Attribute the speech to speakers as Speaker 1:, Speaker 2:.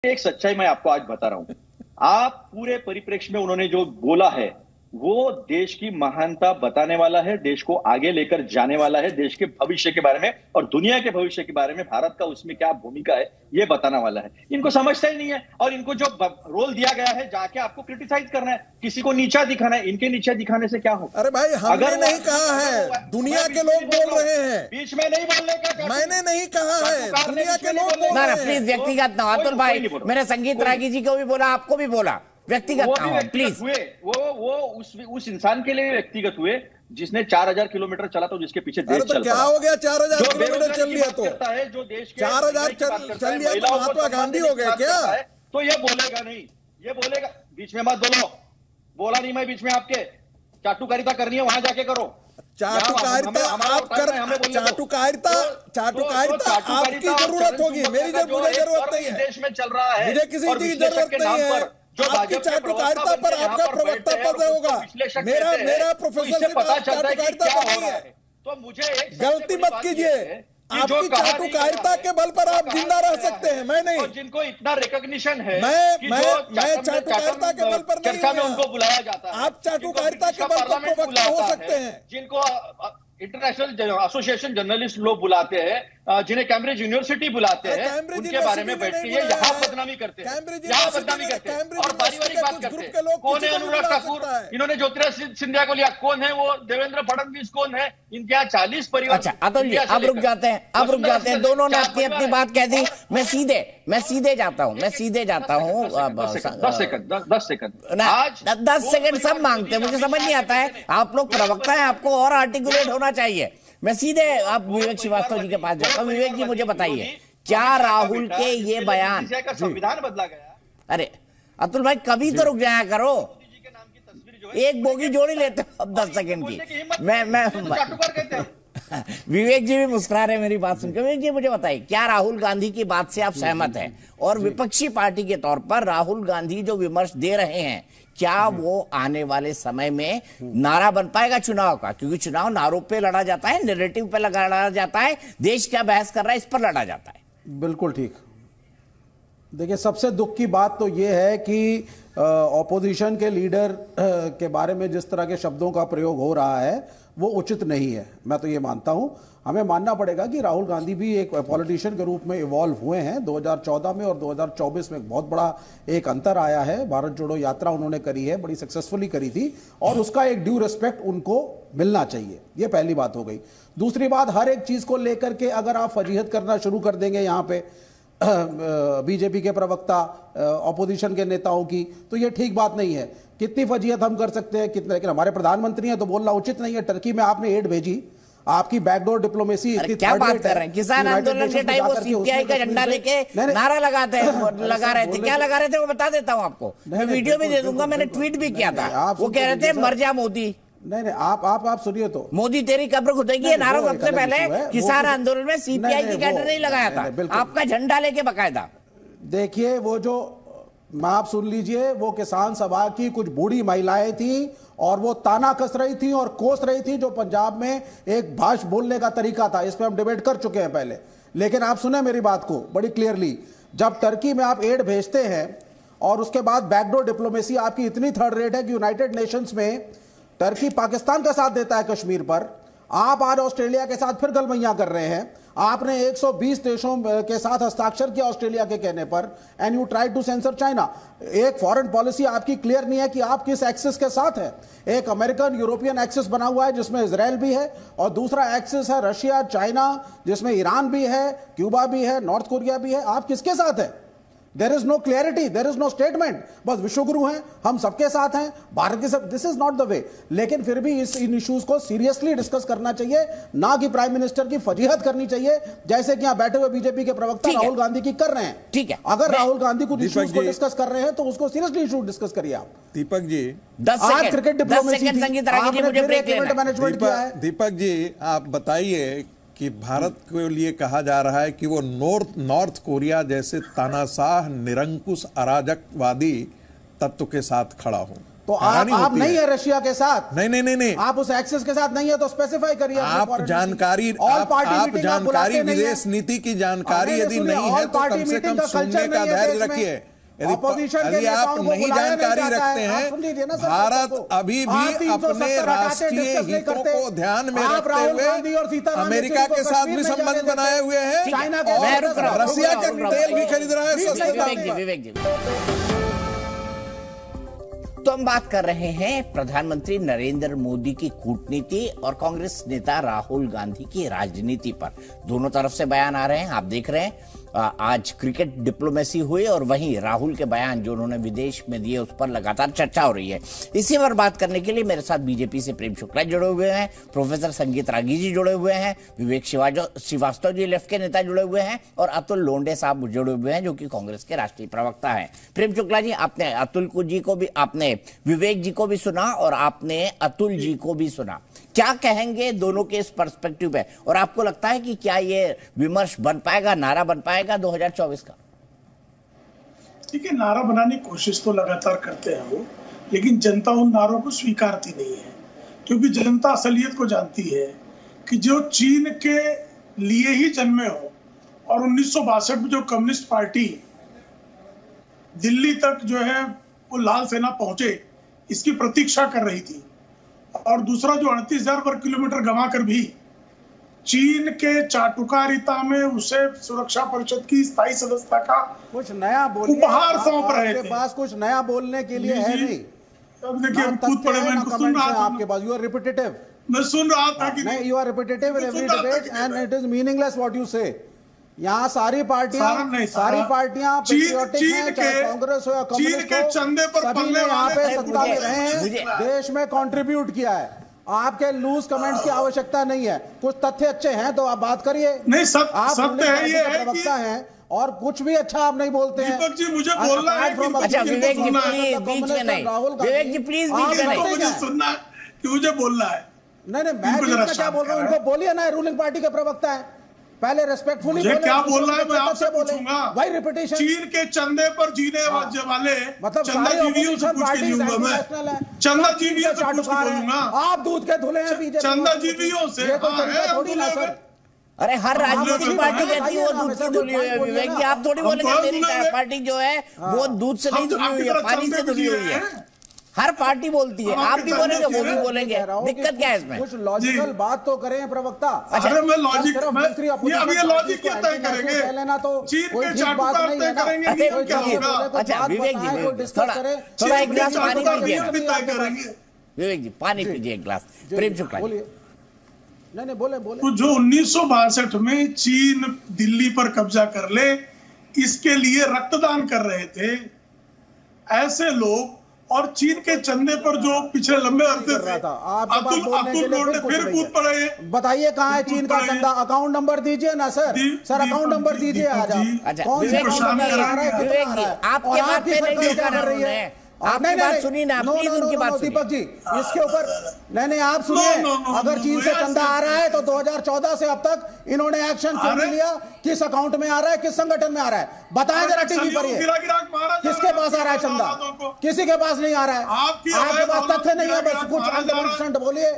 Speaker 1: एक सच्चाई मैं आपको आज बता रहा हूं। आप पूरे परिप्रेक्ष्य में उन्होंने जो बोला है वो देश की महानता बताने वाला है, देश को आगे लेकर जाने वाला है, देश के भविष्य के बारे में और दुनिया के भविष्य के बारे में भारत का उसमें क्या भूमिका है ये बताने वाला है। इनको समझता ही नहीं है और इनको जो रोल दिया गया है जाके आपको क्रिटिसाइज करना है, किसी को नीचा दिखाना है। इनके नीचे दिखाने से क्या होगा?
Speaker 2: अरे भाई हमने नहीं कहा है, दुनिया के लोग बोल रहे हैं।
Speaker 1: बीच में नहीं बोलने का,
Speaker 2: मैंने नहीं कहा है, दुनिया के लोग बोल रहे हैं।
Speaker 3: प्लीज व्यक्तिगत ना अतुल भाई, मैंने संगीत रागी जी को भी बोला, आपको भी बोला, व्यक्तिगत ना हो प्लीज।
Speaker 1: वो उस इंसान के लिए व्यक्तिगत हुए जिसने 4000 किलोमीटर चला तो जिसके पीछे देश
Speaker 2: तो क्या हो गया? 4000 किलोमीटर चल लिया तो
Speaker 1: जो देश
Speaker 2: 4000 चल लिया तो महात्मा गांधी हो गए क्या?
Speaker 1: तो ये बोलेगा नहीं, ये बोलेगा बीच में मत बोलो। बोला नहीं मैं बीच में, आपके चाटुकारिता करनी है वहां जाके करो।
Speaker 2: चाटुकारिता आप कर, चाटुकारिता आपकी जरूरत होगी, मेरी मुझे जरूरत नहीं है।
Speaker 1: देश में चल रहा है,
Speaker 2: मुझे किसी की जरूरत नहीं है। आपकी चाटुकारिता पर आपका प्रवक्ता पद होगा, मेरा प्रोफेसर चाटुकारिता पर नहीं है।
Speaker 1: तो मुझे
Speaker 2: गलती मत कीजिए, आपकी चाटुकारिता के बल पर आप जिंदा रह सकते हैं, मैं नहीं।
Speaker 1: जिनको इतना रिकॉग्निशन है,
Speaker 2: मैं चाटुकारिता के बल पर
Speaker 1: चर्चा में उनको बुलाया जाता है।
Speaker 2: आप चाटुकारिता के बल पर प्रवक्ता हो सकते हैं।
Speaker 1: जिनको इंटरनेशनल एसोसिएशन जर्नलिस्ट लोग बुलाते हैं, जिन्हें कैम्ब्रिज यूनिवर्सिटी बुलाते हैं, उनके बारे में बैठते हैं, यहाँ बदनामी करते हैं, यहाँ बदनामी करते हैं और पारिवारिक बात करते हैं। कौन है अनुराग ठाकुर? इन्होंने ज्योतिरादित्य सिंधिया को लिया। कौन है वो? देवेंद्र फडणवीस कौन है? इनके यहाँ 40 परिवार।
Speaker 3: अच्छा अतुल जी, अब रुक जाते हैं, दोनों ने अपनी अपनी बात कह दी। मैं सीधे जाता हूँ 10 सेकंड सब मांगते हैं, मुझे समझ नहीं आता है। आप लोग प्रवक्ता है, आपको और आर्टिकुलेट होना चाहिए। मैं सीधे आप विवेक श्रीवास्तव जी के पास जाता हूँ। विवेक जी मुझे बताइए, क्या राहुल के ये बयान,
Speaker 1: संविधान बदला गया?
Speaker 3: अरे अतुल भाई कभी तो रुक जाया करो, एक बोगी जोड़ी लेते हो अब 10 सेकंड की। मैं विवेक जी भी मुस्कुरा रहे मेरी बात सुनकर। विवेक जी मुझे बताइए, क्या राहुल गांधी की बात से आप सहमत हैं? और विपक्षी पार्टी के तौर पर राहुल गांधी जो विमर्श दे रहे हैं, क्या वो आने वाले समय में नारा बन पाएगा चुनाव का? क्योंकि चुनाव नारों पे लड़ा जाता है, नैरेटिव पे लड़ा जाता है, देश क्या बहस कर रहा है इस पर लड़ा जाता है।
Speaker 4: बिल्कुल ठीक। देखिए, सबसे दुख की बात तो ये है कि ऑपोजिशन के लीडर के बारे में जिस तरह के शब्दों का प्रयोग हो रहा है वो उचित नहीं है। मैं तो ये मानता हूं, हमें मानना पड़ेगा कि राहुल गांधी भी एक पॉलिटिशियन के रूप में इवॉल्व हुए हैं। 2014 में और 2024 में एक बहुत बड़ा एक अंतर आया है। भारत जोड़ो यात्रा उन्होंने करी है, बड़ी सक्सेसफुली करी थी और उसका एक ड्यू रिस्पेक्ट उनको मिलना चाहिए। ये पहली बात हो गई। दूसरी बात, हर एक चीज को लेकर के अगर आप फजीहत करना शुरू कर देंगे यहाँ पे बीजेपी के प्रवक्ता, ऑपोजिशन के नेताओं की, तो ये ठीक बात नहीं है। कितनी फजीहत हम कर सकते हैं कितने, लेकिन हमारे प्रधानमंत्री हैं तो बोलना उचित नहीं है। टर्की में आपने एड भेजी, आपकी बैकडोर डिप्लोमेसी
Speaker 3: क्या बात कर रहे हैं? किसान आंदोलन के टाइम वो सीपीआई का झंडा लेके नारा लगा रहे थे। क्या लगा रहे थे वो बता देता हूँ आपको, मैं वीडियो भी दे दूंगा, मैंने ट्वीट भी किया था। वो कह रहे थे मर जा मोदी।
Speaker 4: नहीं, आप सुनिए तो,
Speaker 3: मोदी तेरी कब्र खुदेगी, ये नारा सबसे पहले किसान आंदोलन में सीपीआई की कैडर नहीं लगाया था, आपका झंडा लेके बकायदा।
Speaker 4: देखिए, वो जो आप सुन लीजिए, वो किसान सभा की कुछ बूढ़ी महिलाएं थी और वो ताना कस रही थी और कोस रही थी जो पंजाब में एक भाषा बोलने का तरीका था। इस पे हम डिबेट कर चुके हैं पहले, लेकिन आप सुने मेरी बात को बड़ी क्लियरली। जब टर्की में आप एड भेजते हैं और उसके बाद बैकडोर डिप्लोमेसी आपकी इतनी थर्ड रेट है कि यूनाइटेड नेशंस में टर्की पाकिस्तान का साथ देता है कश्मीर पर, आप आज ऑस्ट्रेलिया के साथ फिर गलमैया कर रहे हैं। आपने 120 देशों के साथ हस्ताक्षर किया ऑस्ट्रेलिया के कहने पर, and you try to sensor China. एक फॉरेन पॉलिसी आपकी क्लियर नहीं है कि आप किस एक्सिस के साथ है। एक अमेरिकन यूरोपियन एक्सिस बना हुआ है जिसमें इजराइल भी है और दूसरा एक्सिस है रशिया चाइना, जिसमें ईरान भी है, क्यूबा भी है, नॉर्थ कोरिया भी है। आप किसके साथ है? There is no clarity, there is no statement. बस विश्वगुरु हैं, हम सबके साथ हैं, भारत के सब, this is not the way. लेकिन फिर भी इन इश्यूज को सीरियसली डिस्कस करना चाहिए, ना कि प्राइम मिनिस्टर की फजीहत करनी चाहिए जैसे कि यहां बैठे हुए बीजेपी के प्रवक्ता राहुल गांधी की कर रहे हैं।
Speaker 3: ठीक है,
Speaker 4: अगर राहुल गांधी कुछ इश्यूज को डिस्कस कर रहे हैं तो उसको सीरियसली इशू डिस्कस करिए आप।
Speaker 2: Deepak ji,
Speaker 3: 10 second,
Speaker 4: cricket diplomacy
Speaker 3: management
Speaker 4: किया है।
Speaker 2: दीपक जी, आप बताइए कि भारत के लिए कहा जा रहा है कि वो नॉर्थ कोरिया जैसे तानाशाह निरंकुश अराजकवादी तत्व के साथ खड़ा हो,
Speaker 4: तो आप नहीं है रशिया के साथ,
Speaker 2: नहीं,
Speaker 4: आप उस एक्सेस के साथ नहीं है तो स्पेसिफाई करिए।
Speaker 2: आप जानकारी विदेश नीति की जानकारी यदि नहीं है तो कम से कम सुनने का धैर्य रखिए। यदि आप नहीं जानकारी रखते हैं, भारत अभी भी अपने राष्ट्रीय हितों को ध्यान में रखते हुए अमेरिका के साथ भी संबंध बनाए हुए हैं और रसिया का तेल भी खरीद रहा है सस्ते दाम पर।
Speaker 3: तो हम बात कर रहे हैं प्रधानमंत्री नरेंद्र मोदी की कूटनीति और कांग्रेस नेता राहुल गांधी की राजनीति पर। दोनों तरफ से बयान आ रहे हैं, आप देख रहे हैं। आज क्रिकेट डिप्लोमेसी हुई और वहीं राहुल के बयान जो उन्होंने विदेश में दिए उस पर लगातार चर्चा हो रही है। इसी पर बात करने के लिए मेरे साथ बीजेपी से प्रेम शुक्ला जुड़े हुए हैं, प्रोफेसर संगीत रागी जी जुड़े हुए हैं, विवेक श्रीवास्तव जी लेफ्ट के नेता जुड़े हुए हैं और अतुल लोंढे साहब जुड़े हुए हैं जो कि कांग्रेस के राष्ट्रीय प्रवक्ता हैं। प्रेम शुक्ला जी, आपने अतुल जी को भी, आपने विवेक जी को भी सुना और आपने अतुल जी को भी सुना, क्या कहेंगे दोनों के इस पर्सपेक्टिव पे? और आपको लगता है कि क्या ये विमर्श बन पाएगा, नारा बन पाएगा 2024 का?
Speaker 5: ठीक है, नारा बनाने की कोशिश तो लगातार करते हैं वो, लेकिन जनता उन नारों को स्वीकारती नहीं है, क्योंकि जनता असलियत को जानती है कि जो चीन के लिए ही जन्मे हो और 1962 में जो कम्युनिस्ट पार्टी दिल्ली तक जो है वो लाल सेना पहुंचे इसकी प्रतीक्षा कर रही थी, और दूसरा जो 38,000 वर्ग किलोमीटर गंवा कर भी चीन के चाटुकारिता में उसे सुरक्षा परिषद की स्थायी सदस्यता का
Speaker 4: कुछ नया
Speaker 5: उपहार सौंप रहे थे।
Speaker 4: पास कुछ नया बोलने के लिए है नहीं।
Speaker 5: अब देखिए, कूद पड़े, मैं सुन रहा था
Speaker 4: आपके पास, यू आर रिपीटेटिव,
Speaker 5: मैं सुन रहा था कि
Speaker 4: नहीं, you are repetitive in every debate and it is meaningless what you say. यहाँ सारी पार्टियां पेट्रियोटिक हैं, चाहे कांग्रेस हो या कम्युनिस्ट हो,
Speaker 5: चंदे पर
Speaker 4: सभी ने यहाँ पे सत्ता में रहे हैं, देश में कंट्रीब्यूट किया है। आपके लूज कमेंट्स की आवश्यकता नहीं है, कुछ तथ्य अच्छे हैं तो आप बात करिए।
Speaker 5: नहीं, सत्य है, ये
Speaker 4: प्रवक्ता हैं और कुछ भी अच्छा आप नहीं बोलते हैं।
Speaker 5: दीपक जी, मुझे बोलना है कि
Speaker 3: अच्छा विवेक जी प्लीज बीच में नहीं, विवेक जी प्लीज बीच में नहीं,
Speaker 5: मुझे सुनना है कि मुझे बोलना है।
Speaker 4: नहीं, मैं बीच में क्या बोल रहा हूँ, उनको बोलिए ना, रूलिंग पार्टी के प्रवक्ता है, पहले रेस्पेक्टफुली बोले।
Speaker 5: क्या बोल रहा है मैं आपसे पूछूंगा।
Speaker 4: भाई रिपीटेशन,
Speaker 5: चीन के चंदे पर जीने वाले
Speaker 4: मतलब
Speaker 5: चंदाजीवियों से पूछ के जीऊंगा मैं, चंदाजीवियों से पूछ के बोलूंगा।
Speaker 4: आप दूध के धुले हैं बीजेपी
Speaker 5: चंदाजीवियों से,
Speaker 4: थोड़ी ना सर।
Speaker 3: अरे हर राजनीतिक पार्टी कहती है वो दूध से धुली हुई है। विवेक जी आप थोड़ी बोलेंगे मेरी पार्टी जो है वो दूध से नहीं धुली हुई है, पानी से धुली हुई है। हर पार्टी बोलती है, आप भी बोलेंगे वो भी बोलेंगे, दिक्कत क्या है इसमें?
Speaker 4: कुछ लॉजिकल बात तो करें प्रवक्ता।
Speaker 5: अच्छा, मैं लॉजिक ये लॉजिक क्या तय करेंगे?
Speaker 4: लेना तो
Speaker 5: चीन के चाटुकार तय करेंगे, क्या होगा?
Speaker 3: अच्छा विवेक जी थोड़ा एक गिलास पानी पीजिए, विवेक जी पानी पीजिए एक गिलास। प्रेम शुक्ला
Speaker 4: बोलिए। नहीं बोले।
Speaker 5: तो जो 1962 में चीन दिल्ली पर कब्जा कर ले इसके लिए रक्तदान कर रहे थे ऐसे लोग, और चीन के चंदे पर जो पिछले लंबे अरसे थे अतुल लोंढे फिर कूद पड़े।
Speaker 4: बताइए कहाँ है चीन का चंदा? अकाउंट नंबर दीजिए ना सर, अकाउंट नंबर दीजिए आज आप।
Speaker 3: कौन सी आपके बात पे नहीं कर रही है, आपकी बात सुनिए ना, प्लीज उनकी बात सुनिए।
Speaker 4: दीपक जी इसके ऊपर नहीं आप सुनिए। अगर चीन से चंदा आ रहा है तो 2014 से अब तक इन्होंने एक्शन क्यों नहीं लिया? किस अकाउंट में आ रहा है, किस संगठन में आ रहा है, बताएं जरा टीवी पर। ये किसके पास आ रहा है चंदा? किसी के पास नहीं आ रहा है। आपके पास तथ्य नहीं है, बस कुछ बोलिए।